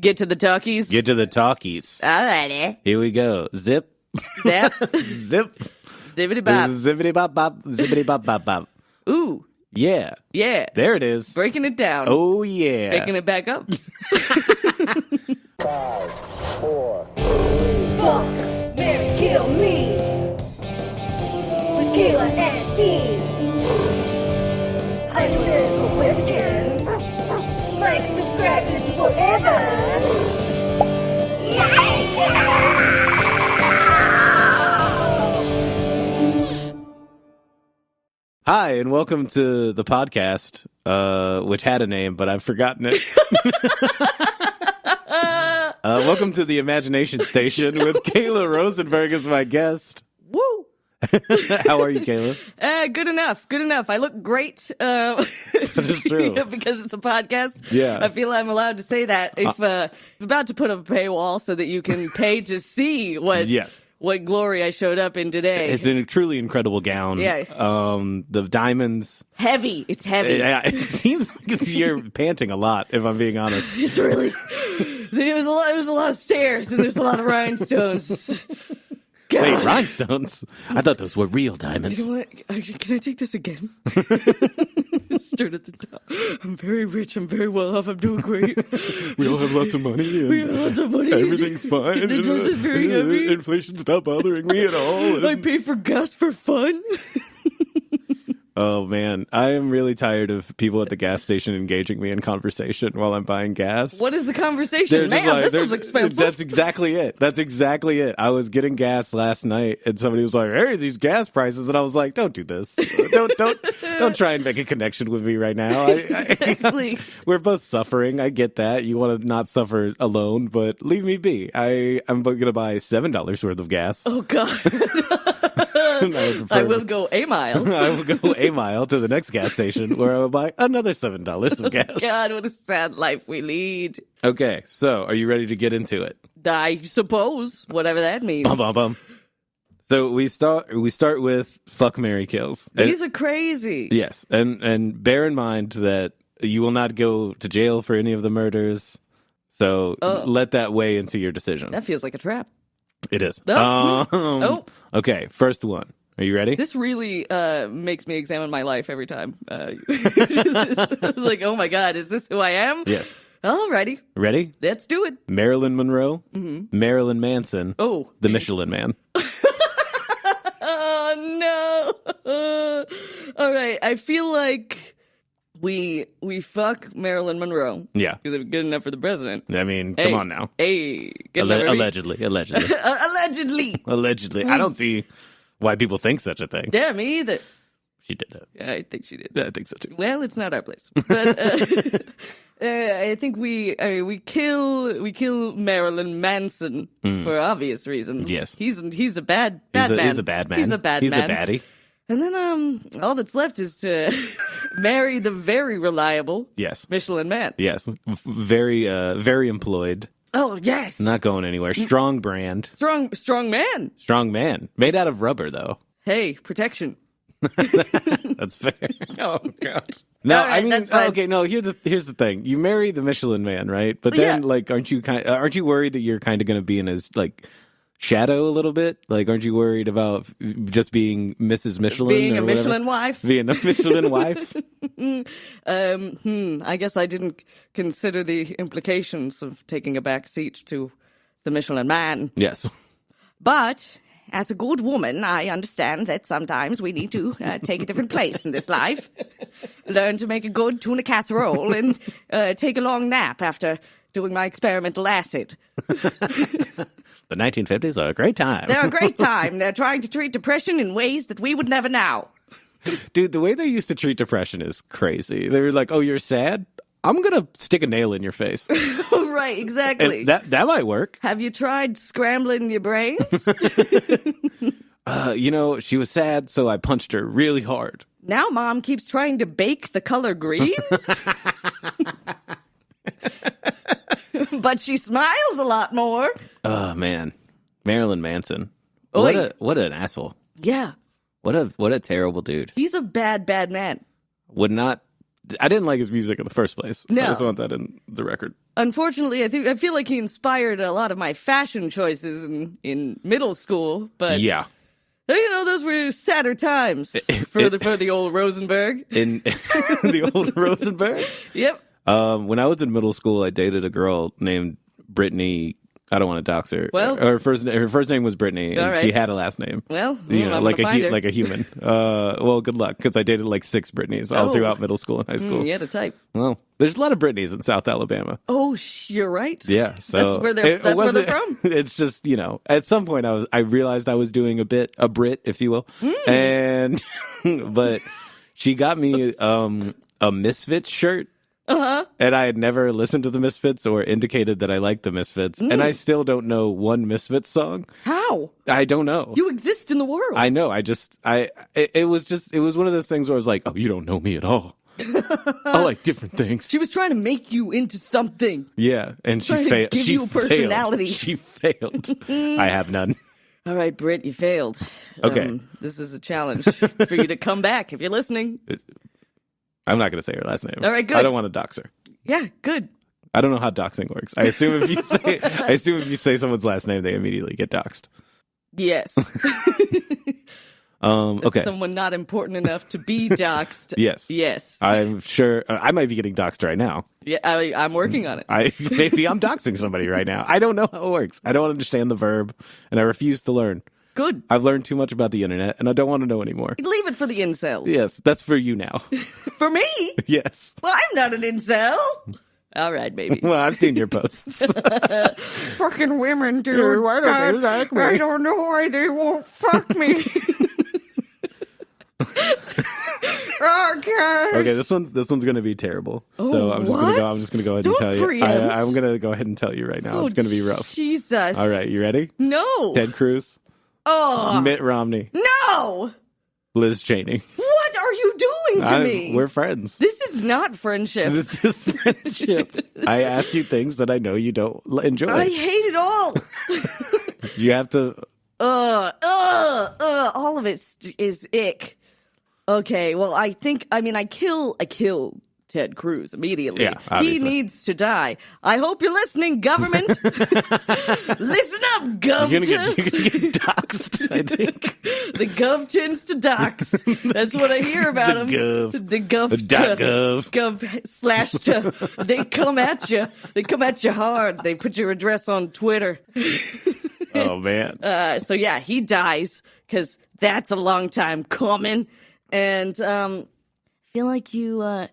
Get to the talkies. Get to the talkies. Alrighty. Here we go. Zip. Zap. Zip. Zippity bop. Zippity bop bop. Zippity bop bop bop. Ooh. Yeah. Yeah. There it is. Breaking it down. Oh, yeah. Picking it back up. 5, 4, 3. Fuck, marry, kill me. With Kayla and Dean. Hypothetical questions. Like, subscribe, listen forever. Hi, and welcome to the podcast, which had a name, but I've forgotten it. Welcome to the Imagination Station with Kayla Rosenberg as my guest. Woo. How are you, Kayla? Good enough. Good enough. I look great. That is true. Because it's a podcast. Yeah. I feel I'm allowed to say that. If about to put up a paywall so that you can pay to see what Yes. what glory I showed up in today. It's a truly incredible gown. Yeah. The diamonds. Heavy. It's heavy. Yeah, it seems like you're panting a lot, if I'm being honest. It's really. There was a lot of stairs and there's a lot of rhinestones. God. Wait, rhinestones? I thought those were real diamonds. You know what? Can I take this again? Start at the top. I'm very rich. I'm very well off. I'm doing great. We all have lots of money. And We have lots of money. everything's fine. The dress is very heavy. Inflation's not bothering me at all. I pay for gas for fun. Oh, man. I am really tired of people at the gas station engaging me in conversation while I'm buying gas. What is the conversation? They're just Man, like- this they're- was expensive. That's exactly it. That's exactly it. I was getting gas last night, and somebody was like, "Hey, these gas prices," and I was like, "Don't do this. Don't try and make a connection with me right now." Exactly. We're both suffering. I get that. You want to not suffer alone, but leave me be. I'm going to buy $7 worth of gas. Oh, God. I will go a mile. I will go a mile to the next gas station where I will buy another $7 of gas. God, what a sad life we lead. Okay, so are you ready to get into it? I suppose, whatever that means. Bum, bum, bum. So we start with fuck, marry, kills. These are crazy. Yes, and bear in mind that you will not go to jail for any of the murders. So let that weigh into your decision. That feels like a trap. It is. Oh. Okay, first one. Are you ready? This really makes me examine my life every time. Like, oh my God, is this who I am? Yes. Alrighty, Ready? let's do it. Marilyn Monroe, Marilyn Manson, Oh. the Michelin Man. Oh, no. All right, I feel like we fuck Marilyn Monroe. Yeah. Because it's good enough for the president. I mean, Hey, come on now. Hey, good enough for me. Allegedly. Allegedly. Allegedly. I don't see why people think such a thing. Yeah, me either. She did it. I think she did. I think so too. Well, it's not our place, but I think we kill Marilyn Manson for obvious reasons. Yes. he's a bad man. He's a bad man. He's a bad He's man. a baddie. And then all that's left is to marry the very reliable Yes. Michelin Man. Yes. Very employed. Oh yes, Not going anywhere. Strong brand. strong man. Strong man. Made out of rubber, though. Hey, protection. That's fair. Oh, God. No, All right, I mean, that's fine. okay, no, here's the thing. You marry the Michelin Man, right? But then, Yeah. like, aren't you worried that you're kind of going to be in his, like, shadow a little bit? Like, aren't you worried about just being Mrs. Michelin? Being or a whatever? Michelin wife. Being a Michelin wife? I guess I didn't consider the implications of taking a back seat to the Michelin Man. Yes. But as a good woman, I understand that sometimes we need to take a different place in this life. Learn to make a good tuna casserole and take a long nap after doing my experimental acid. The 1950s are a great time. They're a great time. They're trying to treat depression in ways that we would never know. Dude, the way they used to treat depression is crazy. They were like, "Oh, you're sad? I'm going to stick a nail in your face." Right, exactly. And that might work. Have you tried scrambling your brains? She was sad, so I punched her really hard. Now Mom keeps trying to bake the color green. But she smiles a lot more. Oh, man. Marilyn Manson. Oy. What an asshole. Yeah. What a terrible dude. He's a bad man. I didn't like his music in the first place. No. I just want that in the record. Unfortunately, I feel like he inspired a lot of my fashion choices in middle school, but Yeah. Those were sadder times for the old Rosenberg. In the old Rosenberg? Yep. When I was in middle school, I dated a girl named Brittany. I don't want to dox her. Well, her first name was Brittany, and all right. she had a last name. Well, I'm like gonna find her. like a human. Well, good luck, because I dated like 6 Brittany's all throughout middle school and high school. You had a type. Well, there's a lot of Brittany's in South Alabama. Oh, you're right. Yeah, so that's where they're from. It's just at some point I realized I was doing a Brit, if you will, and but she got me a Misfits shirt. Uh-huh. And I had never listened to the Misfits or indicated that I liked the Misfits. And I still don't know one Misfits song. How? I don't know. You exist in the world. I know. It was one of those things where I was like, oh, you don't know me at all. I like different things. She was trying to make you into something. Yeah. And she Trying to failed. give you a personality. She failed. I have none. All right, Britt, you failed. Okay. This is a challenge for you to come back if you're listening. I'm not going to say her last name. All right, good. I don't want to dox her. Yeah, good. I don't know how doxing works. I assume if you say someone's last name, they immediately get doxed. Yes. Okay. Someone not important enough to be doxed. Yes. Yes. I'm sure I might be getting doxed right now. Yeah, I'm working on it. Maybe I'm doxing somebody right now. I don't know how it works. I don't understand the verb, and I refuse to learn. Good. I've learned too much about the internet, and I don't want to know anymore. Leave it for the incels. Yes, that's for you now. For me? Yes. Well, I'm not an incel. All right, baby. Well, I've seen your posts. Fucking women, dude. Why don't they like me? I don't know why they won't fuck me. Okay, this one's gonna be terrible. So I'm just gonna go ahead and tell you. Preempt. I'm gonna go ahead and tell you right now. Oh, it's gonna be rough. Jesus. All right, you ready? No. Ted Cruz, Oh. Mitt Romney, No. Liz Cheney. What are you doing to me? We're friends. This is not friendship. This is friendship. I ask you things that I know you don't enjoy. I hate it all. You have to. All of it is ick. Okay, well, I kill Ted Cruz immediately. Yeah, obviously. He needs to die. I hope you're listening, government. Listen up, gov. You're gonna get doxxed, I think. The gov tends to dox. That's what I hear about him. The gov. Gov/. They come at you. They come at you hard. They put your address on Twitter. Oh, man. So yeah, he dies because that's a long time coming. And feel like you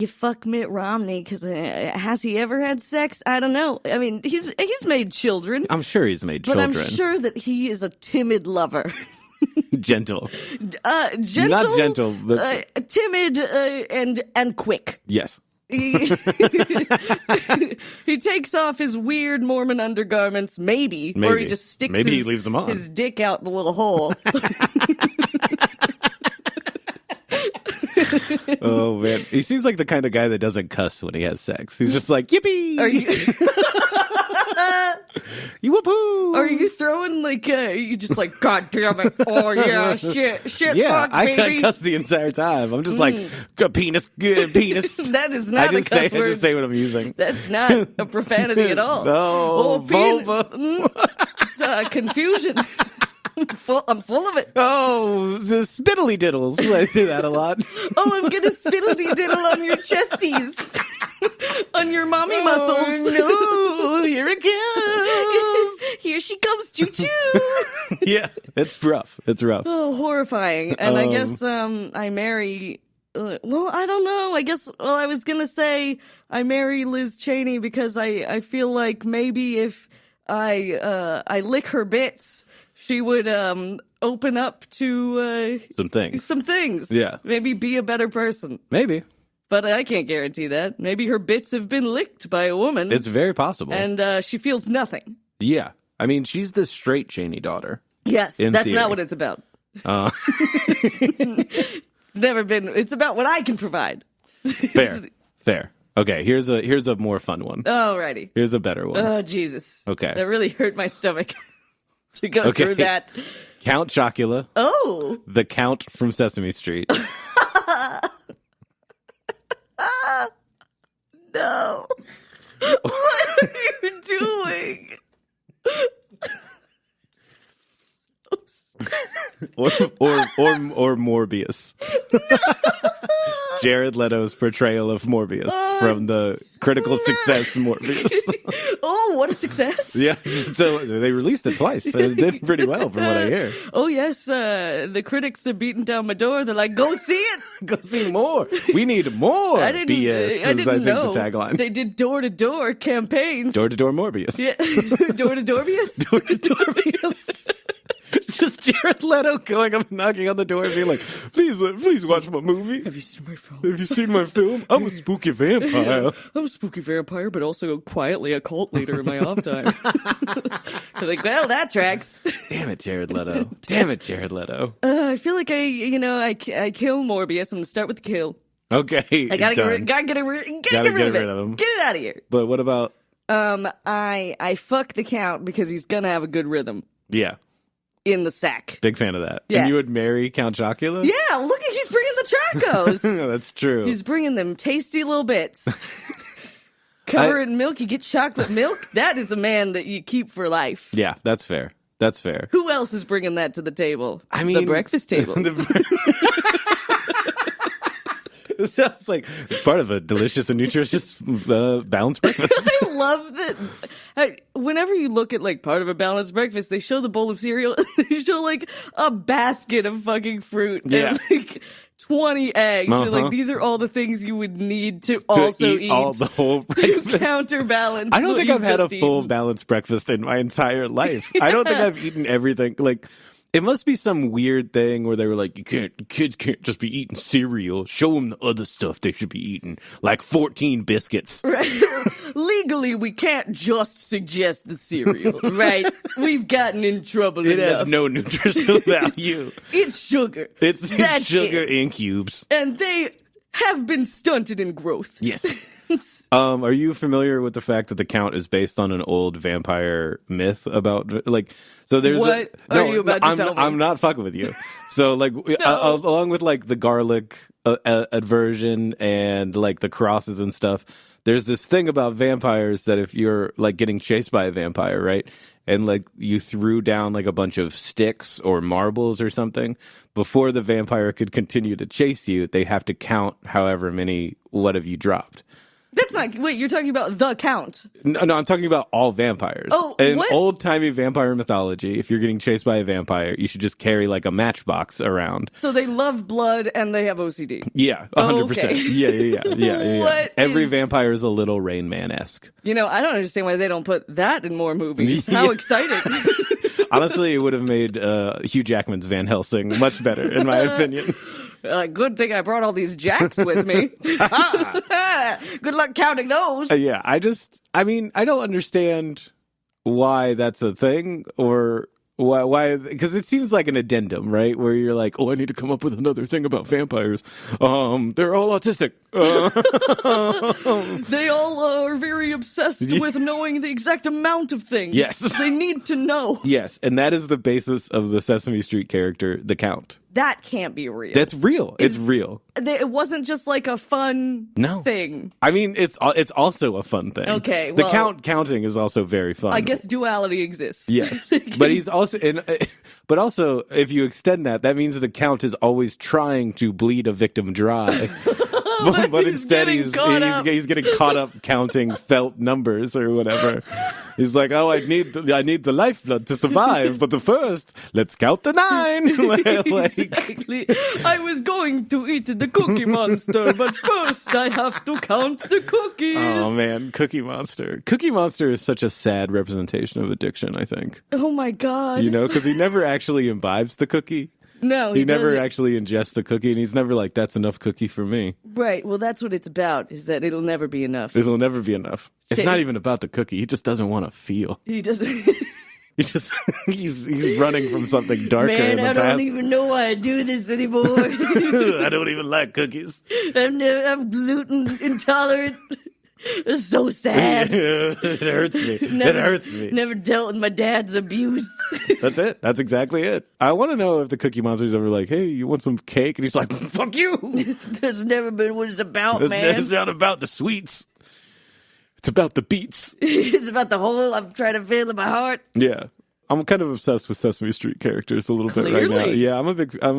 fuck Mitt Romney because has he ever had sex? I don't know. I mean, he's made children. I'm sure he's made but children. I'm sure that he is a timid lover. Gentle. Gentle. Not gentle, but timid and quick. Yes. He takes off his weird Mormon undergarments, maybe. Or he just sticks he leaves them on. His dick out the little hole. Oh, man. He seems like the kind of guy that doesn't cuss when he has sex. He's just like, yippee! Are you... You whoop-hoo! Are you throwing you just like, God damn it, oh yeah, shit, yeah, fuck, baby. I cuss the entire time. I'm just like, good penis, good penis. That is not a cuss word. I just say what I'm using. That's not a profanity at all. Oh, vulva. It's confusion. I'm full of it. Oh, the spiddly diddles. I say that a lot. Oh, I'm gonna spiddly diddle on your chesties. On your mommy muscles. No, here it comes. Here she comes, choo-choo. Yeah, it's rough. It's rough. Oh, horrifying. And I guess I marry... well, I don't know. I was gonna say I marry Liz Cheney because I feel like maybe if I lick her bits, she would open up to some things. Yeah. Maybe be a better person. Maybe. But I can't guarantee that. Maybe her bits have been licked by a woman. It's very possible. And she feels nothing. Yeah. I mean, she's the straight Cheney daughter. Yes, that's theory. Not what it's about. It's never been. It's about what I can provide. Fair. Okay, here's a more fun one. Alrighty. Here's a better one. Oh, Jesus. Okay. That really hurt my stomach to go through that. Count Chocula. Oh. The Count from Sesame Street. No. What are you doing? or Morbius. Jared Leto's portrayal of Morbius from the critical success Morbius. Oh, what a success! Yeah, so they released it twice. So it did pretty well from what I hear. Oh yes, the critics are beating down my door. They're like, "Go see it! Go see more. We need more BS." I didn't know. The tagline. They did door-to-door campaigns. Door-to-door Morbius. Yeah, door-to-doorbius. Door-to-door. It's just Jared Leto going up and knocking on the door and being like, please watch my movie. Have you seen my film? Have you seen my film? I'm a spooky vampire. I'm a spooky vampire, but also quietly a cult leader in my off time. They're like, well, that tracks. Damn it, Jared Leto. Damn it, Jared Leto. I feel like I kill Morbius. I'm gonna start with the kill. Okay, I gotta get rid of him. Get it out of here. But what about? I fuck the Count because he's gonna have a good rhythm. Yeah. In the sack. Big fan of that. Yeah. And you would marry Count Chocula? Yeah, look at he's bringing the Chacos. That's true. He's bringing them tasty little bits. Cover it in milk, you get chocolate milk. That is a man that you keep for life. Yeah, that's fair. That's fair. Who else is bringing that to the table? I mean, the breakfast table. It sounds like it's part of a delicious and nutritious balanced breakfast. I love that. Whenever you look at like part of a balanced breakfast, they show the bowl of cereal. They show like a basket of fucking fruit and like 20 eggs. Uh-huh. And, like these are all the things you would need to also eat all the whole breakfast. to counterbalance. I don't think I've had a full eaten. balanced breakfast in my entire life. I don't think I've eaten everything. Like, it must be some weird thing where they were like, kids can't just be eating cereal. Show them the other stuff they should be eating, like 14 biscuits. Right. Legally, we can't just suggest the cereal, right? We've gotten in trouble It enough. has no nutritional value. It's sugar. It's That's sugar it. in cubes. And they have been stunted in growth. Yes. Are you familiar with the fact that the Count is based on an old vampire myth about like? So there's What are you about to tell me? I'm not fucking with you. So like, along with like the garlic aversion and like the crosses and stuff, there's this thing about vampires that if you're like getting chased by a vampire, right, and like you threw down like a bunch of sticks or marbles or something, before the vampire could continue to chase you, they have to count however many what have you dropped. That's not. Wait, you're talking about the Count. No, I'm talking about all vampires. Oh, in what? old-timey vampire mythology, if you're getting chased by a vampire, you should just carry like a matchbox around. So they love blood and they have OCD. Yeah, 100%. Okay. Yeah. What Every is- vampire is a little Rain Man-esque. You know, I don't understand why they don't put that in more movies. How Yeah. exciting. Honestly, it would have made Hugh Jackman's Van Helsing much better, in my opinion. Good thing I brought all these jacks with me. Good luck counting those. Yeah, I don't understand why that's a thing, or why, because it seems like an addendum, right? Where you're like, oh, I need to come up with another thing about vampires. They're all autistic. They all are very obsessed with knowing the exact amount of things. Yes. They need to know. Yes, and that is the basis of the Sesame Street character, the Count. That can't be real. That's real. It's real. It wasn't just like a fun thing. I mean, it's also a fun thing. Okay, the well- counting is also very fun. I guess duality exists. Yes, but he's also but also if you extend that, that means the Count is always trying to bleed a victim dry. But instead he's getting caught up counting felt numbers or whatever. He's like, oh, I need the lifeblood to survive, but first, let's count the 9. Exactly. I was going to eat the Cookie Monster, but first I have to count the cookies. Oh man, Cookie Monster. Cookie Monster is such a sad representation of addiction, I think. Oh my god. You know, because he never actually imbibes the cookie. No, He never doesn't. actually ingests the cookie, and he's never like, that's enough cookie for me. Right. Well, that's what it's about. Is that it'll never be enough. It'll never be enough. It's Shit. not even about the cookie. He just doesn't want to feel. He doesn't. He just he's running from something darker in Man, the I past. don't even know why I do this anymore. I don't even like cookies. I'm gluten intolerant. It's so sad. It hurts me. It hurts me. Never dealt with my dad's abuse. That's it. That's exactly it. I want to know if the Cookie Monster's ever like, hey, you want some cake? And he's like, fuck you. That's never been what it's about, It's, man. it's not about the sweets. It's about the beats. It's about the hole I'm trying to feel in my heart. Yeah. I'm kind of obsessed with Sesame Street characters a little bit right now. Clearly. Yeah, I'm a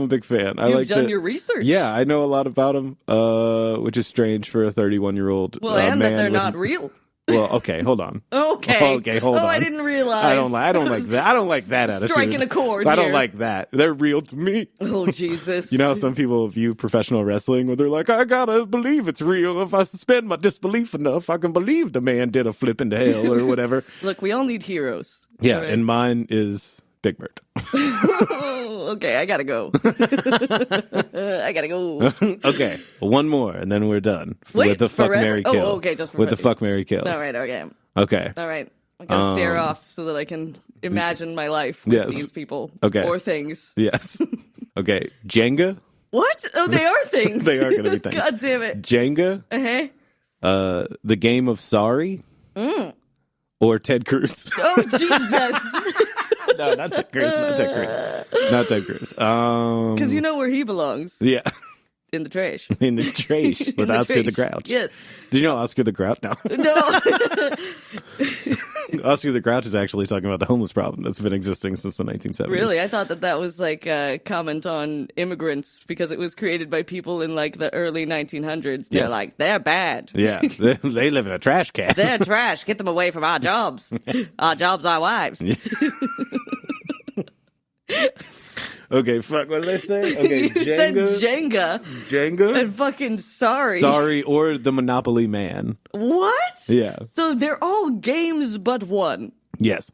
big fan. You've done your research. Yeah, I know a lot about them, which is strange for a 31-year-old Well, and man that they're with- not real. Well, okay, hold on. Okay. Okay, hold on. I didn't realize. I don't like that. I don't like that attitude. Striking a chord I don't here. like that. They're real to me. Oh, Jesus. You know how some people view professional wrestling where they're like, I gotta believe it's real. If I suspend my disbelief enough, I can believe the man did a flip into hell or whatever. Look, we all need heroes. Yeah, All right. and mine is Big Bird. Okay, I gotta go. I gotta go. Okay, one more, and then we're done Wait, with the fuck, forever? marry, kill. Oh, okay, just with the forever. fuck, marry, kills. All right, okay. Okay. All right. I gotta stare off so that I can imagine my life with Yes. these people. Okay. Or things. Yes. Okay. Jenga. What? Oh, they are things. They are gonna be things. God damn it. Jenga. Uh-huh. The game of Sorry. Or Ted Cruz. Oh, Jesus. No, not Ted Cruz. Not Ted Cruz. Not Ted Cruz. Because you know where he belongs. Yeah. In the trash. In the trash with In the Oscar the trash. Grouch. Yes. Did you know Oscar the Grouch? No. No. Oscar the Grouch is actually talking about the homeless problem that's been existing since the 1970s. Really? I thought that was like a comment on immigrants because it was created by people in like the early 1900s. They're Yes. like, they're bad. Yeah. They live in a trash can. They're trash. Get them away from our jobs. Our jobs, our wives. Okay, fuck, what did I say? Okay, You said Jenga. Jenga Jenga? and fucking sorry. Sorry, or the Monopoly Man. What? Yeah. So they're all games but one. Yes.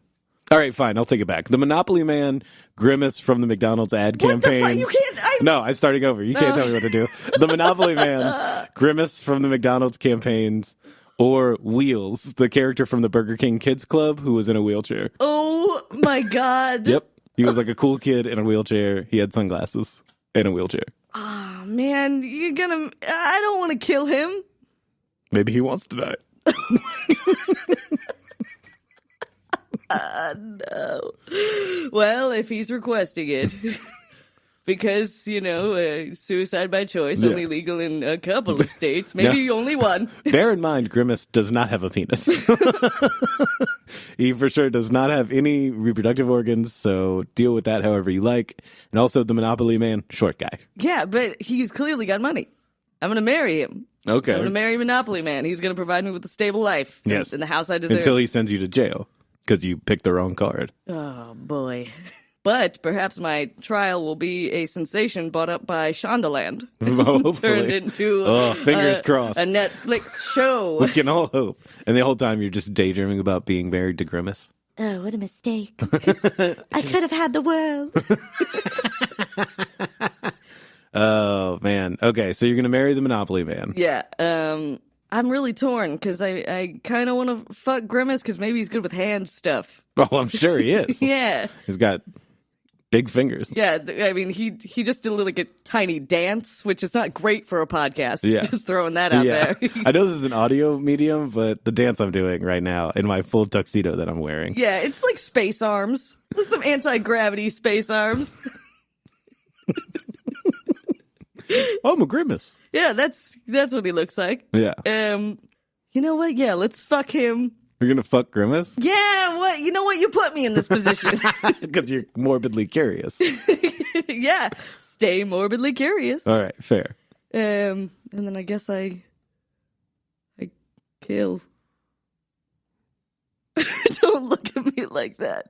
All right, fine. I'll take it back. The Monopoly Man, Grimace from the McDonald's ad What the fuck? campaigns. You can't. No, I'm starting over. You can't tell me what to do. The Monopoly Man, Grimace from the McDonald's campaigns, or Wheels, the character from the Burger King Kids Club who was in a wheelchair. Oh my God. Yep. He was like a cool kid in a wheelchair. He had sunglasses and a wheelchair. Oh, man, you're gonna. I don't want to kill him. Maybe he wants to die. No. Well, if he's requesting it. Because, suicide by choice, Yeah. only legal in a couple of states, maybe only one. Bear in mind, Grimace does not have a penis. He for sure does not have any reproductive organs, so deal with that however you like. And also, the Monopoly Man, short guy. Yeah, but he's clearly got money. I'm going to marry him. Okay. I'm going to marry Monopoly Man. He's going to provide me with a stable life. Yes. In the house I deserve. Until he sends you to jail because you picked the wrong card. Oh, boy. But perhaps my trial will be a sensation bought up by Shondaland. Hopefully. Turned into fingers crossed. a Netflix show. We can all hope. And the whole time you're just daydreaming about being married to Grimace. Oh, what a mistake. I could have had the world. Oh, man. Okay, so you're going to marry the Monopoly Man. Yeah, I'm really torn because I kind of want to fuck Grimace because maybe he's good with hand stuff. Oh, I'm sure he is. Yeah, He's got big fingers. yeah. I mean, he just did like a tiny dance, which is not great for a podcast. Yeah. Just throwing that out Yeah. there. I know this is an audio medium, but the dance I'm doing right now in my full tuxedo that I'm wearing. Yeah, it's like space arms. There's some anti-gravity space arms. Oh, I'm a Grimace. Yeah, that's what he looks like. Yeah. You know what? Yeah, let's fuck him. You're going to fuck Grimace? Yeah, what? You know what? You put me in this position. Because you're morbidly curious. Yeah, stay morbidly curious. All right, fair. And then I guess I kill. Don't look at me like that.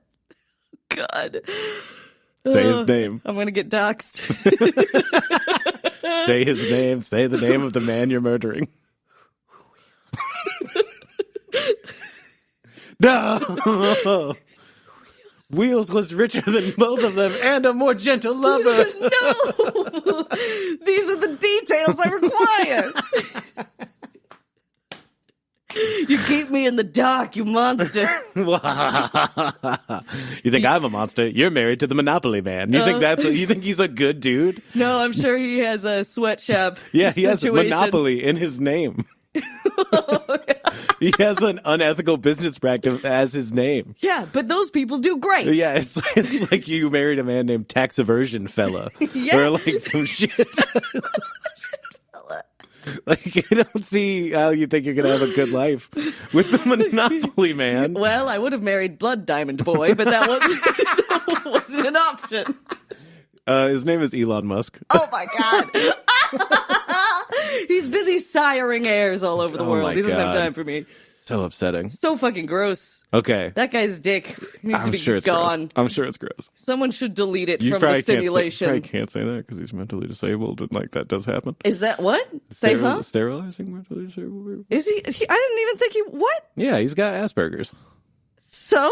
God. Say his name. I'm gonna get doxxed. Say his name. Say the name of the man you're murdering. No! Wheels was richer than both of them and a more gentle lover. No! These are the details I require. You keep me in the dark, you monster. You think I'm a monster? You're married to the Monopoly Man. You think he's a good dude? No, I'm sure he has a sweatshop. Yeah, he has situation. Monopoly in his name. He has an unethical business practice as his name. Yeah, but those people do great. Yeah, it's like you married a man named Tax Aversion Fella. Yeah. Or like some shit. Like, I don't see how you think you're going to have a good life with the Monopoly Man. Well, I would have married Blood Diamond Boy, but that wasn't an option. His name is Elon Musk. Oh my god. He's busy siring heirs all over the Oh world. my He doesn't have God. time for me. So upsetting. So fucking gross. Okay. That guy's dick needs to I'm be sure it's gone. gross. I'm sure it's gross. Someone should delete it You from probably the simulation. Probably can't say that because he's mentally disabled, and like that does happen. Is that what? Say huh? Sterilizing mentally disabled people. Is he? I didn't even think he. What? Yeah, he's got Asperger's. So?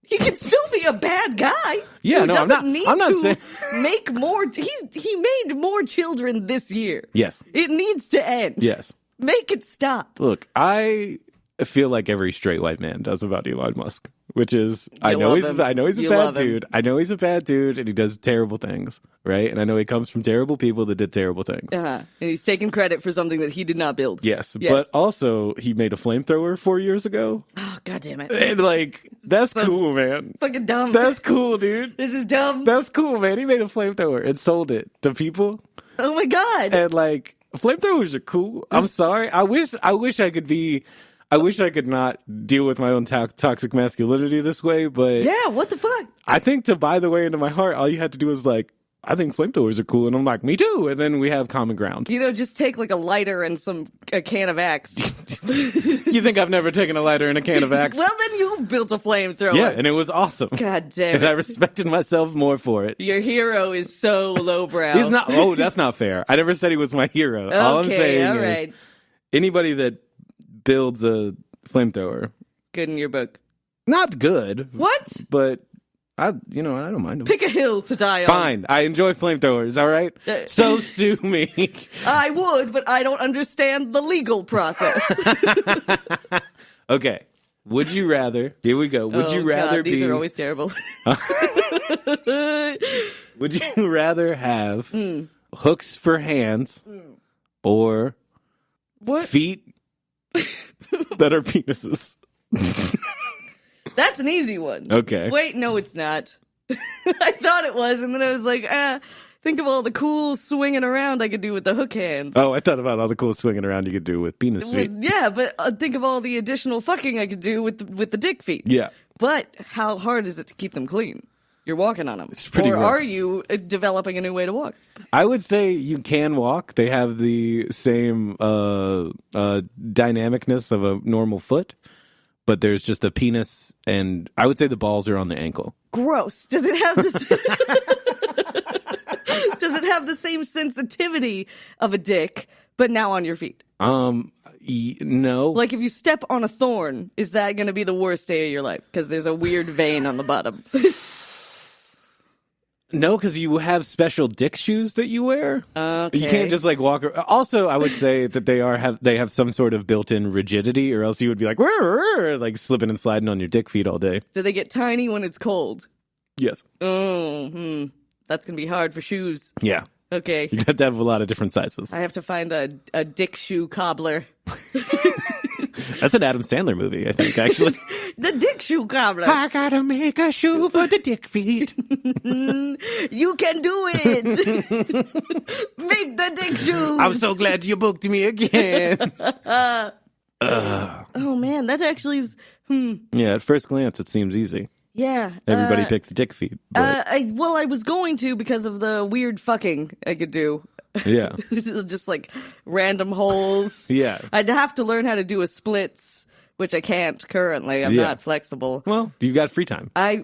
He can still be a bad guy. Yeah, who no, I'm doesn't need not to saying- make more. He made more children this year. Yes. It needs to end. Yes. Make it stop. Look, I feel like every straight white man does about Elon Musk, which is I know love he's him. a You bad love him. dude. I know he's a bad dude, and he does terrible things, right? And I know he comes from terrible people that did terrible things. And he's taking credit for something that he did not build. Yes, but also he made a flamethrower 4 years ago, Oh, God damn it. and like that's cool, man. Fucking dumb. That's cool, dude. This is dumb. That's cool, man. He made a flamethrower and sold it to people, Oh my God. and like flamethrowers are cool. I'm sorry. I wish I could be. I wish I could not deal with my own toxic masculinity this way, but Yeah, what the fuck? I think to buy the way into my heart, all you had to do was like, I think flamethrowers are cool, and I'm like, me too, and then we have common ground. You know, just take like a lighter and a can of Axe. You think I've never taken a lighter and a can of Axe? Well, then you built a flamethrower. Yeah, and it was awesome. God damn And I it. respected myself more for it. Your hero is so lowbrow. He's not. Oh, that's not fair. I never said he was my hero. All I'm Okay, saying all is right. anybody that builds a flamethrower, Good in your book. not good. What? But I don't mind them. Pick a hill to die on. Fine, I enjoy flamethrowers. All right, so sue me. I would, but I don't understand the legal process. Okay. Would you rather? Here we go. Would you Oh, rather God, these be? are always terrible. Would you rather have Hmm. hooks for hands or What? feet that are penises? That's an easy one. Okay. Wait, no, it's not. I thought it was, and then I was like, think of all the cool swinging around I could do with the hook hands. Oh, I thought about all the cool swinging around you could do with penis feet. Yeah, but think of all the additional fucking I could do with the dick feet. Yeah. But how hard is it to keep them clean? You're walking on them. It's pretty or rough. are you developing a new way to walk? I would say you can walk. They have the same dynamicness of a normal foot, but there's just a penis, and I would say the balls are on the ankle. Gross. Does it have this? Does it have the same sensitivity of a dick, but now on your feet? No. Like if you step on a thorn, is that going to be the worst day of your life? Because there's a weird vein on the bottom. No, because you have special dick shoes that you wear. Okay. You can't just like walk. Also, I would say that they have some sort of built-in rigidity, or else you would be like, like slipping and sliding on your dick feet all day. Do they get tiny when it's cold? Yes. Oh, that's going to be hard for shoes. Yeah. Okay. You have to have a lot of different sizes. I have to find a dick shoe cobbler. That's an Adam Sandler movie, I think, actually. The dick shoe cobbler. I gotta make a shoe for the dick feet. You can do it. Make the dick shoes. I'm so glad you booked me again. Oh man, that actually is. Yeah, at first glance, it seems easy. Yeah. Everybody picks dick feet. But I was going to because of the weird fucking I could do. yeah. Just like random holes. Yeah. I'd have to learn how to do a splits, which I can't currently. I'm Yeah. not flexible. Well, you've got free time. I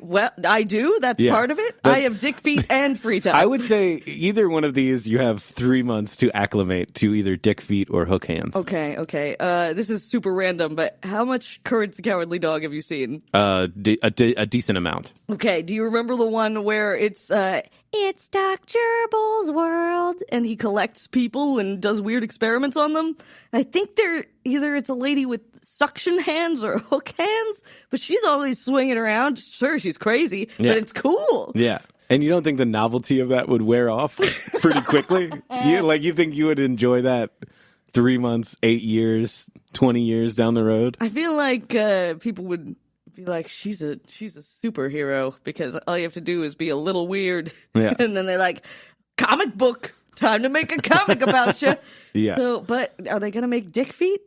do. That's Yeah. part of it. That's- I have dick feet and free time. I would say either one of these, you have 3 months to acclimate to either dick feet or hook hands. Okay. This is super random, but how much Courage the Cowardly Dog have you seen? A decent amount. Okay, do you remember the one where it's Doc Gerbil's world, and he collects people and does weird experiments on them? I think it's a lady with suction hands or hook hands, but she's always swinging around. Sure, she's crazy, Yeah. but it's cool. Yeah. And you don't think the novelty of that would wear off pretty quickly? You think you would enjoy that 3 months, 8 years, 20 years down the road? I feel like people would be like, she's a superhero because all you have to do is be a little weird. Yeah. And then they're like, comic book. Time to make a comic about you. Yeah. So, but are they going to make dick feet?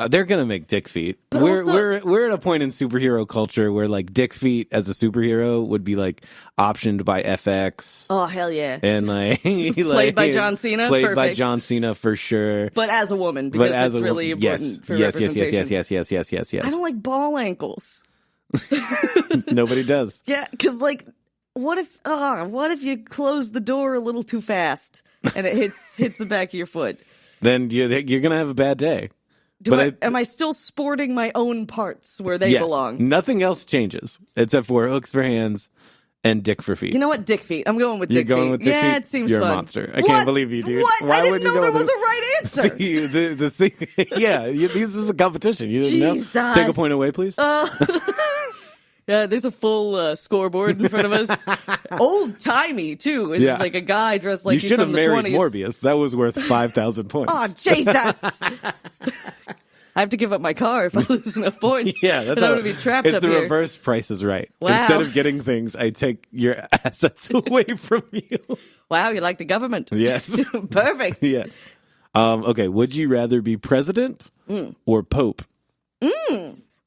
They're gonna make dick feet. But We're at a point in superhero culture where like dick feet as a superhero would be like optioned by FX. Oh, hell yeah. And like Played by John Cena? Played by Perfect. John Cena for sure. But as a woman, because that's really important for representation. Yes. I don't like ball ankles. Nobody does. Yeah, because like, what if you close the door a little too fast and it hits the back of your foot? Then you're gonna have a bad day. Am I still sporting my own parts where they yes, belong? Nothing else changes except for hooks for hands and dick for feet. You know what? Dick feet. I'm going with dick feet. You're going with dick feet? Yeah, it seems You're fun. a monster. I can't believe you, dude. What? Why I would didn't you know go there with was a right answer. This is a competition. You didn't Jesus. know? Take a point away, please. Yeah, there's a full scoreboard in front of us. Old timey too. It's like a guy dressed like you he's should have from the married 20s. Morbius. That was worth 5,000 points. Oh Jesus! I have to give up my car if I lose enough points. Yeah, that's and I'm going to be trapped it's up the here. reverse Price is Right. Wow. Instead of getting things, I take your assets away from you. Wow, you like the government? Yes. Perfect. Yes. Okay, would you rather be president or pope?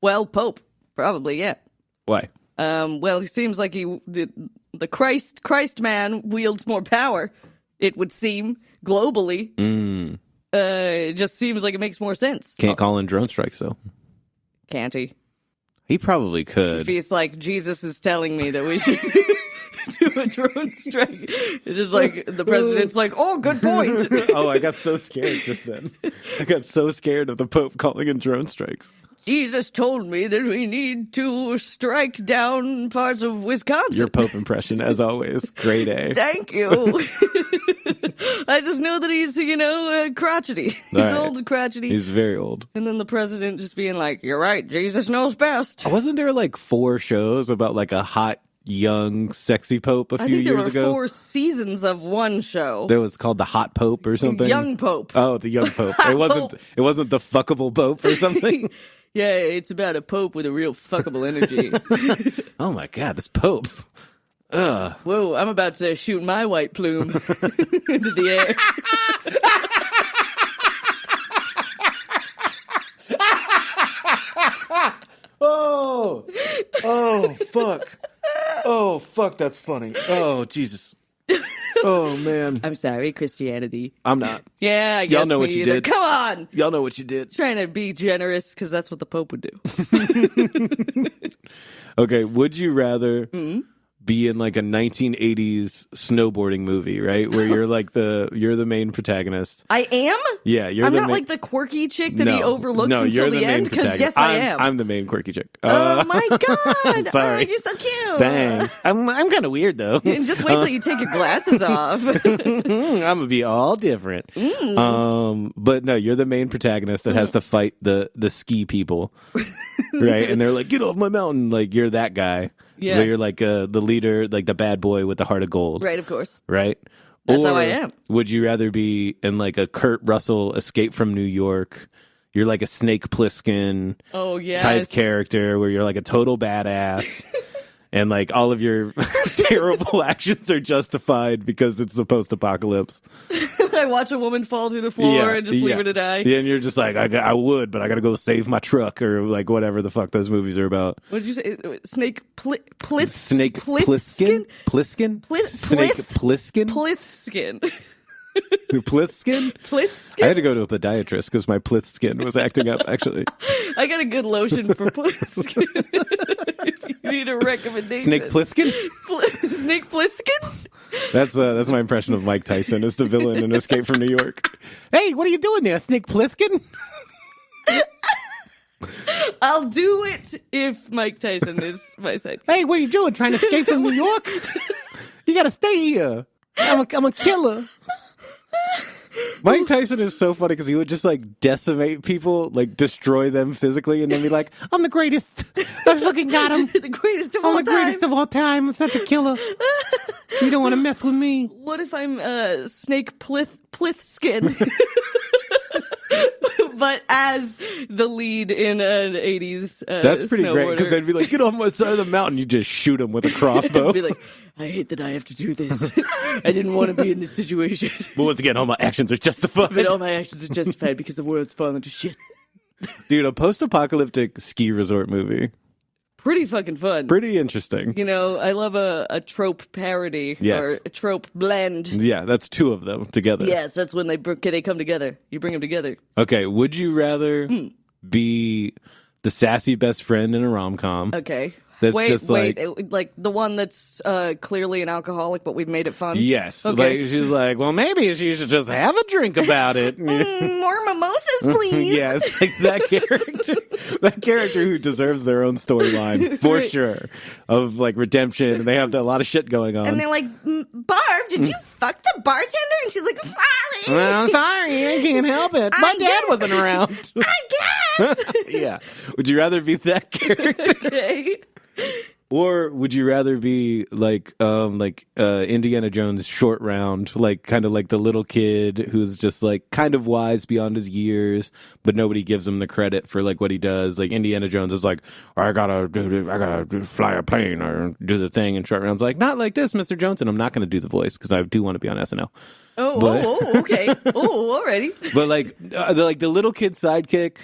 Well, Pope, probably, yeah. Why? Well, he seems like the Christ man wields more power, it would seem, globally. It just seems like it makes more sense. Can't call in drone strikes, though. Can't he? He probably could. If he's like, Jesus is telling me that we should do a drone strike. It's just like, the president's like, oh, good point. Oh, I got so scared just then. I got so scared of the Pope calling in drone strikes. Jesus told me that we need to strike down parts of Wisconsin. Your Pope impression, as always. Grade A. Thank you. I just know that he's, crotchety. He's All right. old and crotchety. He's very old. And then the president just being like, you're right, Jesus knows best. Wasn't there like 4 shows about like a hot, young, sexy Pope a few years I think there ago? were 4 seasons of one show. There was called the Hot Pope or something. Young Pope. Oh, the young Pope. Hot It wasn't. Pope. It wasn't the fuckable Pope or something. Yeah, it's about a pope with a real fuckable energy. Oh my God, this Pope. Ugh. Whoa, I'm about to shoot my white plume into the air. Oh, fuck. Oh, fuck, that's funny. Oh, Jesus. Oh, man. I'm sorry, Christianity. I'm not. Yeah, I guess Y'all know me what you either. did. Come on! Y'all know what you did. Trying to be generous, because that's what the Pope would do. Okay, would you rather be in like a 1980s snowboarding movie, right? Where you're like you're the main protagonist. I am? Yeah, you're I'm the not like the quirky chick that he overlooks no, until you're the main end, because yes, I am. I'm the main quirky chick. Oh my god! Sorry. Oh, you're so cute. Thanks. I'm kind of weird though. And just wait till you take your glasses off. I'm gonna be all different. But no, you're the main protagonist that has to fight the ski people, right? And they're like, "Get off my mountain!" Like you're that guy. Yeah. Where you're like the leader, like the bad boy with the heart of gold. Right, of course. Right. That's or how I am. Would you rather be in like a Kurt Russell Escape from New York? You're like a Snake Plissken type character where you're like a total badass. And like all of your terrible actions are justified because it's the post-apocalypse. I watch a woman fall through the floor and just leave her to die. Yeah, and you're just like, I would, but I got to go save my truck or like whatever the fuck those movies are about. What did you say? Snake Plissken? Snake Plissken? Plissken? Snake Plissken? Plissken. Plissken? Plissken? I had to go to a podiatrist because my Plissken was acting up, actually. I got a good lotion for Plissken. If you need a recommendation. Snake Plissken? Snake Plissken? That's my impression of Mike Tyson as the villain in Escape from New York. Hey, what are you doing there, Snake Plissken? I'll do it if Mike Tyson is my sidekick. Hey, what are you doing? Trying to escape from New York? You gotta stay here. I'm a killer. Mike Tyson is so funny because he would just like decimate people, like destroy them physically, and then be like, "I'm the greatest. I fucking got him. The greatest of all I'm the time. greatest of all time. I'm such a killer. You don't want to mess with me." What if I'm Snake Plissken? but as the lead in an 80s That's pretty great, because snowboarder. they'd be like, get off my side of the mountain. You just shoot them with a crossbow. Be like, I hate that I have to do this. I didn't want to be in this situation. But once again, all my actions are justified. But all my actions are justified because the world's fallen to shit. Dude, a post-apocalyptic ski resort movie. Pretty fucking fun. Pretty interesting. You know, I love a trope parody Yes. or a trope blend. Yeah, that's two of them together. Yes, that's when they come together. You bring them together. Okay, would you rather be the sassy best friend in a rom-com? Okay. That's wait, just like the one that's clearly an alcoholic, but we've made it fun. Yes. Okay. Like, she's like, well, maybe she should just have a drink about it. More mimosas, please. Yeah, it's like that character. That character who deserves their own storyline, for sure. Of, like, redemption, and they have a lot of shit going on. And they're like, Barb, did you fuck the bartender? And she's like, sorry. Well, I'm sorry, I can't help it. My dad wasn't around. I guess. Yeah. Would you rather be that character? Okay. Or would you rather be like Indiana Jones short round, like kind of like the little kid who's just like kind of wise beyond his years, but nobody gives him the credit for like what he does. Like Indiana Jones is like, I gotta fly a plane or do the thing, and short round's like, not like this, Mr. Jones, and I'm not gonna do the voice because I do want to be on SNL. Okay. Alrighty. But like the little kid sidekick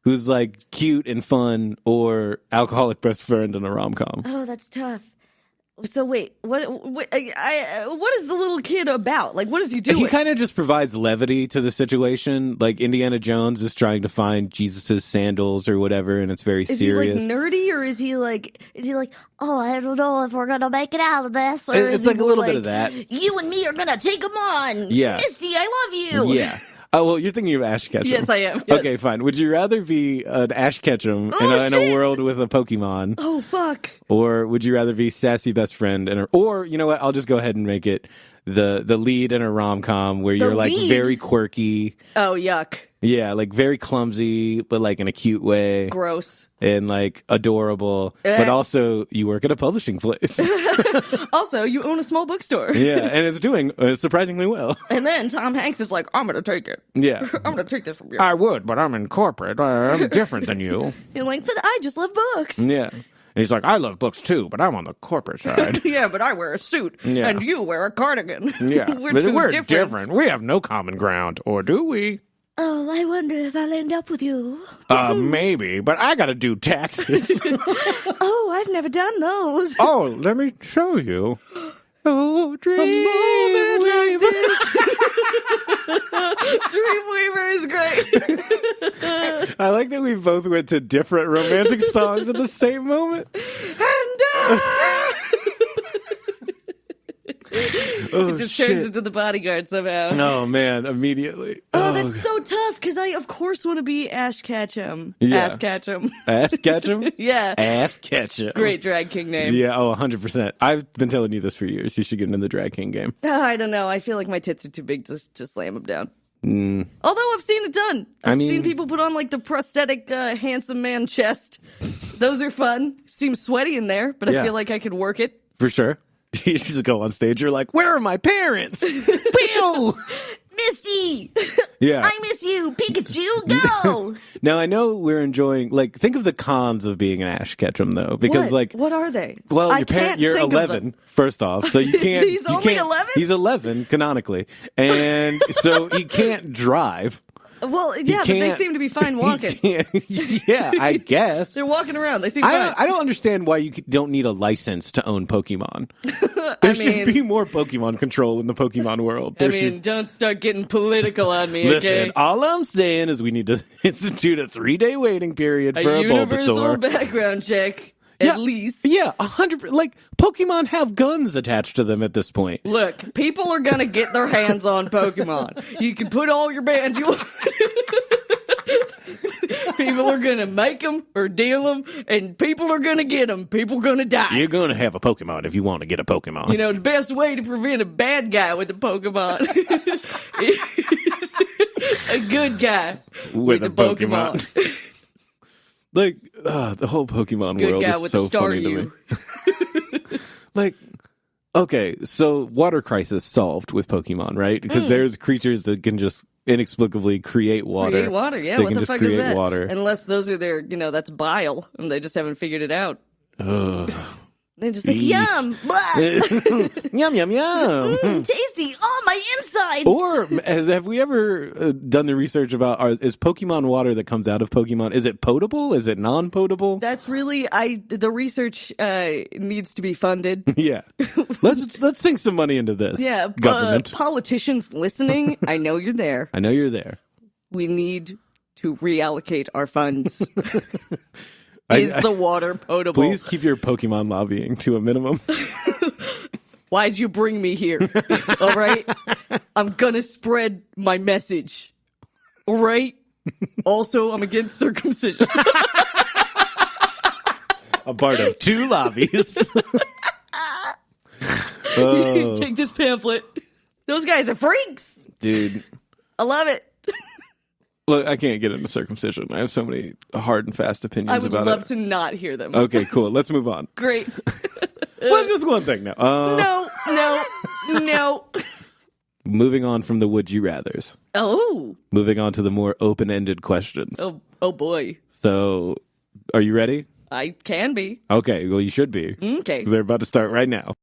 who's like cute and fun, or alcoholic best friend in a rom-com. Oh, that's tough. So wait, what is the little kid about? Like, what does he do? He kind of just provides levity to the situation. Like Indiana Jones is trying to find Jesus's sandals or whatever, and it's very Is serious. he like nerdy, or is he like, Oh, I don't know if we're going to make it out of this. Or It's is like he a more little bit of that. You and me are going to take them on. Yeah. Misty, I love you. Yeah. Oh, well, you're thinking of Ash Ketchum. Yes, I am. Yes. Okay, fine. Would you rather be an Ash Ketchum in a world with a Pokemon? Oh fuck. Or would you rather be sassy best friend or you know what? I'll just go ahead and make it the lead in a rom-com where you're like lead? very quirky. Oh yuck. Yeah, like very clumsy, but like in a cute way. Gross. And like adorable, but also you work at a publishing place. Also, you own a small bookstore. Yeah, and it's doing surprisingly well. And then Tom Hanks is like, I'm gonna take it. Yeah. I'm gonna take this from you. I would, but I'm in corporate. I'm different than you. You're like, but I just love books. Yeah. And he's like, I love books too, but I'm on the corporate side. Yeah, but I wear a suit, Yeah. and you wear a cardigan. Yeah. we're But too different. We have no common ground, or do we? Oh, I wonder if I'll end up with you. Maybe, but I gotta do taxes. Oh, I've never done those. Oh, let me show you. Oh, Dreamweaver. Dreamweaver is great. I like that we both went to different romantic songs at the same moment. Oh, It just shit. turns into The Bodyguard somehow. Oh, man, immediately. Oh, that's so tough, because I, of course, want to be Ash Ketchum. Yeah. Ass Ketchum. Ass Ketchum? Yeah. Ass Ketchum. Great drag king name. Yeah, 100%. I've been telling you this for years. You should get into the drag king game. I don't know. I feel like my tits are too big to slam them down. Although I've seen it done. I've seen people put on like the prosthetic handsome man chest. Those are fun. Seems sweaty in there, but Yeah. I feel like I could work it. For sure. You just go on stage, you're like, where are my parents? Pew! Misty, Yeah. I miss you. Pikachu, go. Now, I know we're enjoying, like, think of the cons of being an Ash Ketchum, though. Because, like, what are they? well, I your parent, can't you're think of 11, them. first off. So you can't. He's you only can't- 11? He's 11, canonically. And so he can't drive. Well, yeah, but they can't- seem to be fine walking. Yeah, I guess. They're walking around. They seem fine. I don't understand why you don't need a license to own Pokemon. There should be more Pokemon control in the Pokemon world. I mean, don't start getting political on me, Listen, okay? all I'm saying is we need to institute a 3-day waiting period for a universal Bulbasaur. background check, Yeah, at least. Yeah, 100%. Like, Pokemon have guns attached to them at this point. Look, people are gonna get their hands on Pokemon. You can put all your bands you want. People are gonna make them or deal them, and people are gonna get them. People gonna die. You're going to have a Pokemon if you want to get a Pokemon. You know, the best way to prevent a bad guy with a Pokemon is a good guy with a Pokemon. Like, the whole Pokemon Good world guy is with so a funny to me. Like, okay, so water crisis solved with Pokemon, right? Because there's creatures that can just inexplicably create water. Create water, yeah. They What can the just fuck create is that? water. Unless those are their, that's bile, and they just haven't figured it out. Ugh. They're just like, Eesh. yum, blah, Yum, yum, yum. tasty, oh, my insides. Or have we ever done the research about is Pokemon water that comes out of Pokemon, is it potable? Is it non-potable? That's really, the research needs to be funded. Yeah. Let's sink some money into this. Yeah, government. Politicians listening, I know you're there. I know you're there. We need to reallocate our funds. Is the water potable? Please keep your Pokemon lobbying to a minimum. Why'd you bring me here? All right? I'm gonna spread my message. All right? Also, I'm against circumcision. A part of 2 lobbies. Oh. Take this pamphlet. Those guys are freaks. Dude. I love it. Look, I can't get into circumcision. I have so many hard and fast opinions I would about love it. to not hear them. Okay, cool. Let's move on. Great. Well, just one thing now. No. Moving on from the would you rathers. Oh. Moving on to the more open-ended questions. Oh boy. So, are you ready? I can be. Okay, well, you should be. Okay. 'Cause they're about to start right now.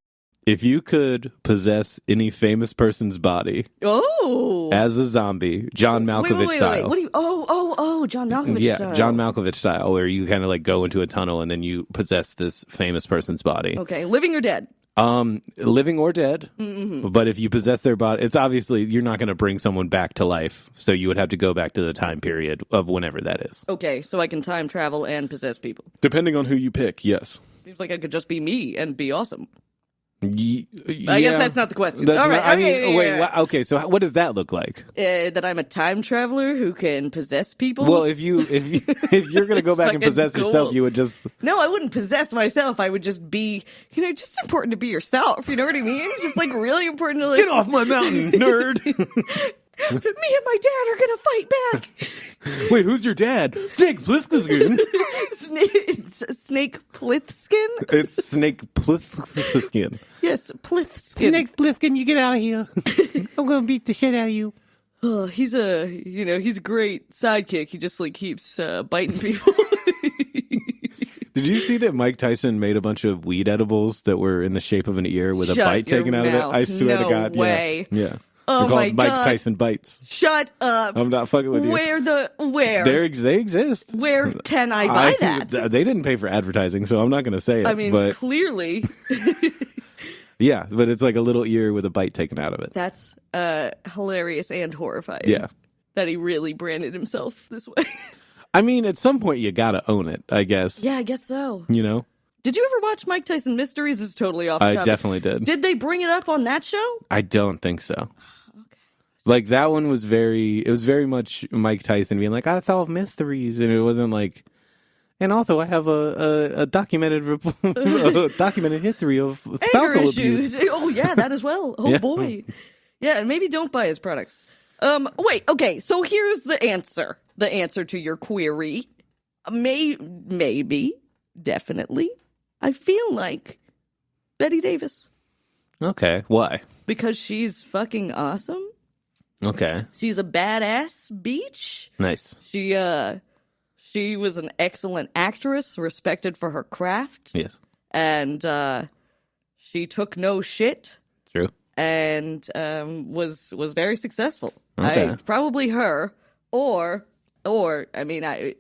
If you could possess any famous person's body Oh. as a zombie, John Malkovich wait. style. What do you? Oh, John Malkovich Yeah, style. John Malkovich style, where you kind of like go into a tunnel and then you possess this famous person's body. Okay, living or dead? Living or dead. Mm-hmm. But if you possess their body, it's obviously you're not going to bring someone back to life. So you would have to go back to the time period of whenever that is. Okay, so I can time travel and possess people. Depending on who you pick, yes. Seems like I could just be me and be awesome. I I guess that's not the question. That's All right, not- I okay, mean, wait. yeah. Okay, so what does that look like? That I'm a time traveler who can possess people. Well, if you're gonna go back and fucking possess yourself, cool. you would just No, I wouldn't possess myself. I would just be, just important to be yourself. You know what I mean? Just like really important to like, get off my mountain, nerd. Me and my dad are gonna fight back. Wait, who's your dad? Snake Plissken. Snake Plissken? It's Snake Plissken. Yes, Plissken. Snake Plissken, you get out of here. I'm gonna beat the shit out of you. Oh, he's a great sidekick. He just like keeps biting people. Did you see that Mike Tyson made a bunch of weed edibles that were in the shape of an ear with Shut a bite taken your out mouth. of it? I swear No to God. way. Yeah. Oh They're my called Mike God. Tyson bites. Shut up. I'm not fucking with you. Where? They exist. Where can I buy that? They didn't pay for advertising, so I'm not going to say it. I mean, but clearly. yeah, but it's like a little ear with a bite taken out of it. That's hilarious and horrifying. Yeah. That he really branded himself this way. I mean, at some point you got to own it, I guess. Yeah, I guess so. You know? Did you ever watch Mike Tyson Mysteries? This is totally off topic. I definitely did. Did they bring it up on that show? I don't think so. Like that one was very much Mike Tyson being like, I solve mysteries, and it wasn't like, and also I have a documented documented history of spousal abuse. Oh yeah, that as well. Oh Yeah. boy. Yeah, and maybe don't buy his products. Wait, okay, so here's the answer. The answer to your query. Maybe, definitely. I feel like Betty Davis. Okay, why? Because she's fucking awesome. Okay, She's a badass beach. nice. She was an excellent actress, respected for her craft, Yes, and she took no shit true. and was very successful. Okay. Probably her, or I mean,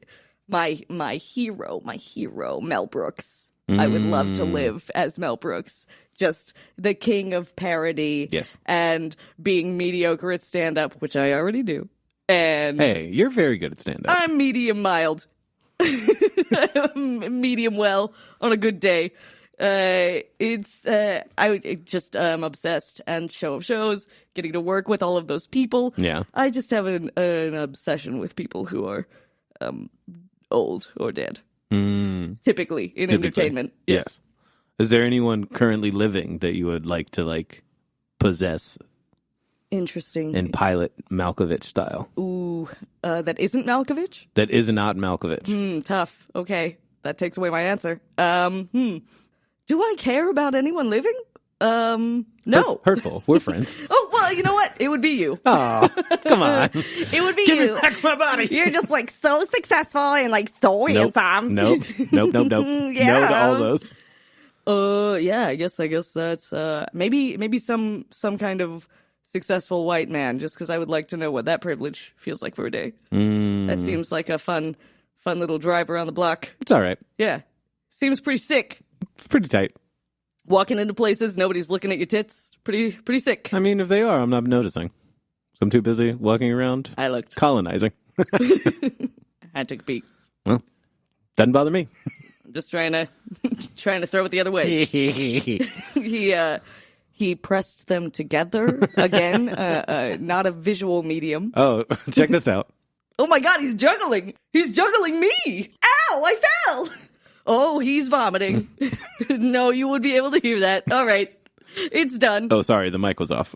my hero, Mel Brooks. I would love to live as Mel Brooks. Just the king of parody. Yes. And being mediocre at stand-up, which I already do. And Hey, you're very good at stand-up. I'm medium mild. Medium well on a good day. I'm obsessed, and show of shows, getting to work with all of those people. Yeah. I just have an obsession with people who are old or dead. Typically in entertainment. Yes. Is there anyone currently living that you would like to possess Interesting. in pilot Malkovich style? Ooh, that isn't Malkovich? That is not Malkovich. Tough. Okay. That takes away my answer. Do I care about anyone living? No. Hurtful. We're friends. Oh, well, you know what? It would be you. Oh, come on. It would be Give you. me back my body. You're just like so successful and like so handsome. Nope. No to all those. Yeah, I guess that's maybe some kind of successful white man, just because I would like to know what that privilege feels like for a day. That seems like a fun little drive around the block. It's all right. Yeah. Seems pretty sick. It's pretty tight. Walking into places, nobody's looking at your tits. Pretty sick. I mean, if they are, I'm not noticing. I'm too busy walking around. I looked. Colonizing. I took a peek. Well, doesn't bother me. I'm just trying to throw it the other way. He pressed them together again. Not a visual medium. Oh, check this out. Oh my God, he's juggling. He's juggling me. Ow, I fell. Oh, he's vomiting. No, you would be able to hear that. All right. It's done. Oh, sorry, the mic was off.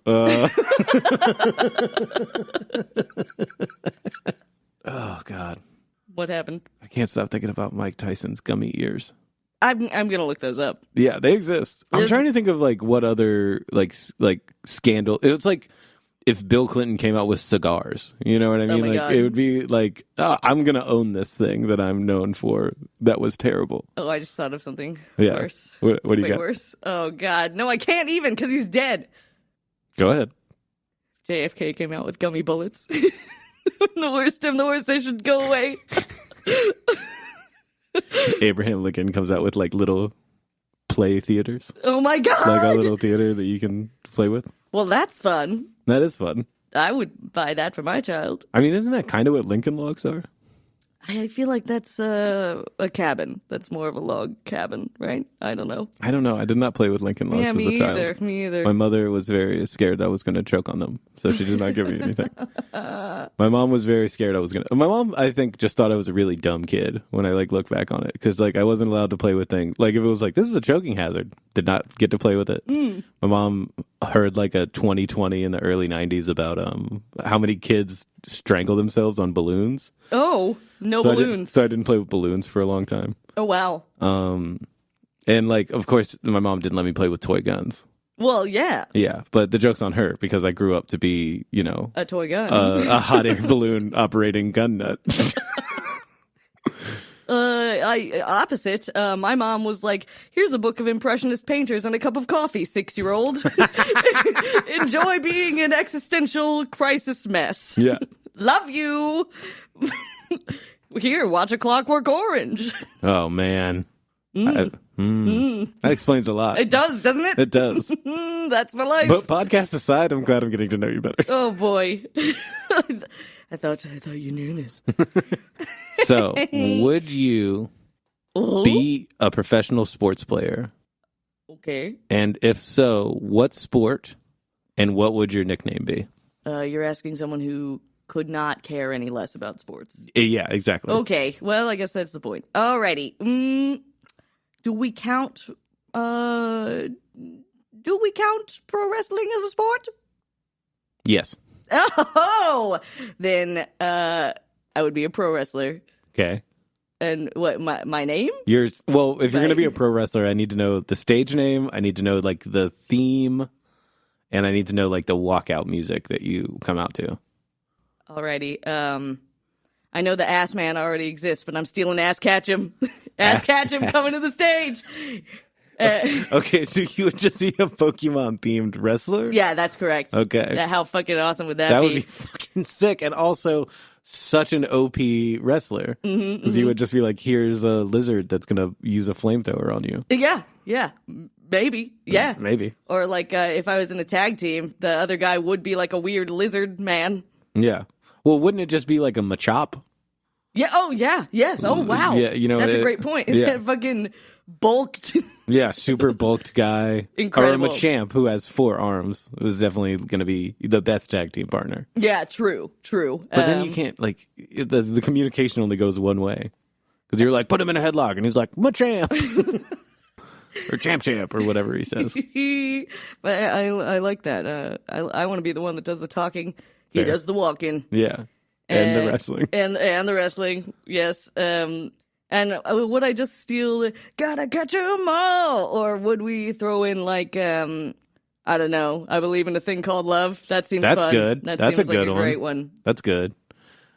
Oh, God. What happened? I can't stop thinking about Mike Tyson's gummy ears. I'm gonna look those up. Yeah, they exist. I'm trying to think of like what other like scandal. It's like if Bill Clinton came out with cigars. You know what I mean? my Like God. it would be like, oh, I'm gonna own this thing that I'm known for. That was terrible. Oh, I just thought of something Yeah. worse. What do you Way got? worse. Oh God, no, I can't even because he's dead. Go ahead. JFK came out with gummy bullets. The worst. I'm the worst. I should go away. Abraham Lincoln comes out with like little play theaters, Oh my God. like a little theater that you can play with. Well, that's fun. That is fun. I would buy that for my child. I mean, isn't that kind of what Lincoln Logs are? I feel like that's a cabin. That's more of a log cabin, right? I don't know. I don't know. I did not play with Lincoln Logs Yeah, as me a child. either. Me either. My mother was very scared I was going to choke on them, so she did not give me anything. My mom was very scared I was going to. My mom, I think, just thought I was a really dumb kid when I like look back on it, because like I wasn't allowed to play with things. Like if it was like this is a choking hazard, did not get to play with it. My mom heard like a 2020 in the early 90s about how many kids strangle themselves on balloons. Oh, no So balloons. I didn't play with balloons for a long time. Oh wow. And like, of course, my mom didn't let me play with toy guns. Well, yeah, Yeah, but the joke's on her because I grew up to be, you know, a toy gun. a hot air balloon operating gun nut. Opposite. My mom was like, "Here's a book of impressionist painters and a cup of coffee, 6-year-old. Enjoy being an existential crisis mess. Yeah. Love you. Here, watch A Clockwork Orange." Oh man. That explains a lot. It does, doesn't it? It does. That's my life. But podcast aside, I'm glad I'm getting to know you better. Oh boy. I thought you knew this. So, would you be a professional sports player? Okay. And if so, what sport and what would your nickname be? You're asking someone who could not care any less about sports. Yeah, exactly. Okay, well, I guess that's the point. Alrighty. Do we count pro wrestling as a sport? Yes. Oh, then I would be a pro wrestler. Okay. And what my name? Well, if you're going to be a Right. pro wrestler, I need to know the stage name, I need to know like the theme, and I need to know like the walkout music that you come out to. Alrighty. I know the Ass Man already exists, but I'm stealing Ass Ketchum. Ass Ketchum coming to the stage. Okay, so you would just be a Pokemon themed wrestler? Yeah, that's correct. Okay. How fucking awesome would that That be? would be fucking sick, and also such an OP wrestler. Because you would just be like, here's a lizard that's going to use a flamethrower on you. Yeah, maybe, yeah. Maybe. Or like if I was in a tag team, the other guy would be like a weird lizard man. Yeah. Well, wouldn't it just be like a Machop? Yeah. Oh, yeah. Yes. Oh, wow. Yeah, you know, that's a great point. yeah. Fucking bulked. Yeah, super bulked guy. Incredible. Or a Machamp who has 4 arms. It was definitely going to be the best tag team partner. Yeah. True. But then you can't, like, the communication only goes one way. Because you're like, put him in a headlock. And he's like, Machamp. Or Champ or whatever he says. But I like that. I want to be the one that does the talking. He Fair. does the walking. Yeah. And the wrestling. And the wrestling, yes. And And would I just steal "Gotta Catch 'Em All," or would we throw in like I don't know, "I Believe in a Thing Called Love"? That seems That's fun. good. That That's seems a good like a one. great one. That's good.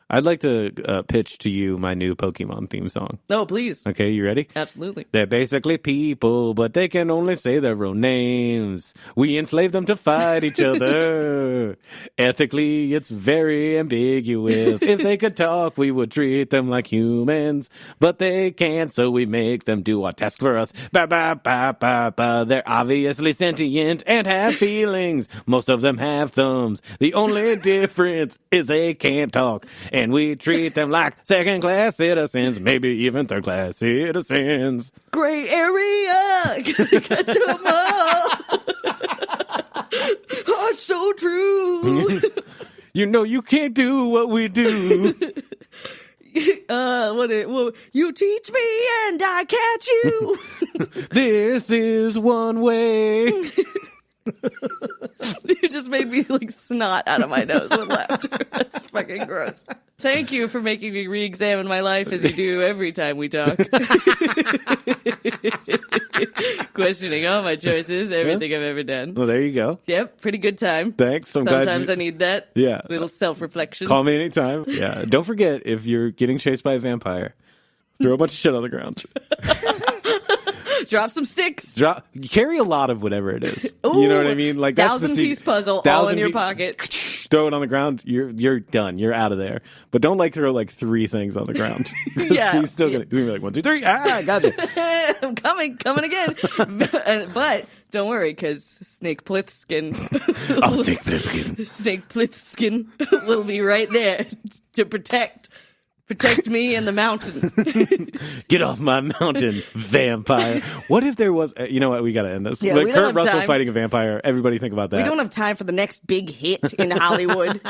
I'd like to pitch to you my new Pokemon theme song. Oh, please. Okay, you ready? Absolutely. They're basically people, but they can only say their own names. We enslave them to fight each other. Ethically, it's very ambiguous. If they could talk, we would treat them like humans. But they can't, so we make them do a test for us. Ba ba ba ba ba. They're obviously sentient and have feelings. Most of them have thumbs. The only difference is they can't talk. And we treat them like second-class citizens, maybe even third-class citizens. Gray area! Gotta catch 'em all! Heart so true! You know you can't do what we do. You teach me and I catch you! This is one way. You just made me like snot out of my nose with laughter. That's fucking gross. Thank you for making me re-examine my life as you do every time we talk. Questioning all my choices, everything I've ever done. Well, there you go. Yep, pretty good time. Thanks. I'm glad Sometimes I need that. Yeah. Little self-reflection. Call me anytime. Yeah. Don't forget, if you're getting chased by a vampire, throw a bunch of shit on the ground. Drop some sticks. Carry a lot of whatever it is. Ooh, you know what I mean? Like that's the 1,000-piece puzzle all in your pocket. Throw it on the ground. You're done. You're out of there. But don't like throw like 3 things on the ground. Yeah. He's still gonna be like 1, 2, 3. Ah, gotcha. I'm coming again. But don't worry, because Snake Plissken. Snake Plissken. Snake Plissken will be right there to protect me and the mountain. Get off my mountain, vampire. What if there was... you know what? We got to end this. Yeah, like we don't Kurt have Russell time. fighting a vampire. Everybody think about that. We don't have time for the next big hit in Hollywood.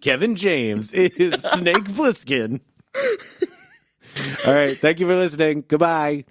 Kevin James is Snake Plissken. All right. Thank you for listening. Goodbye.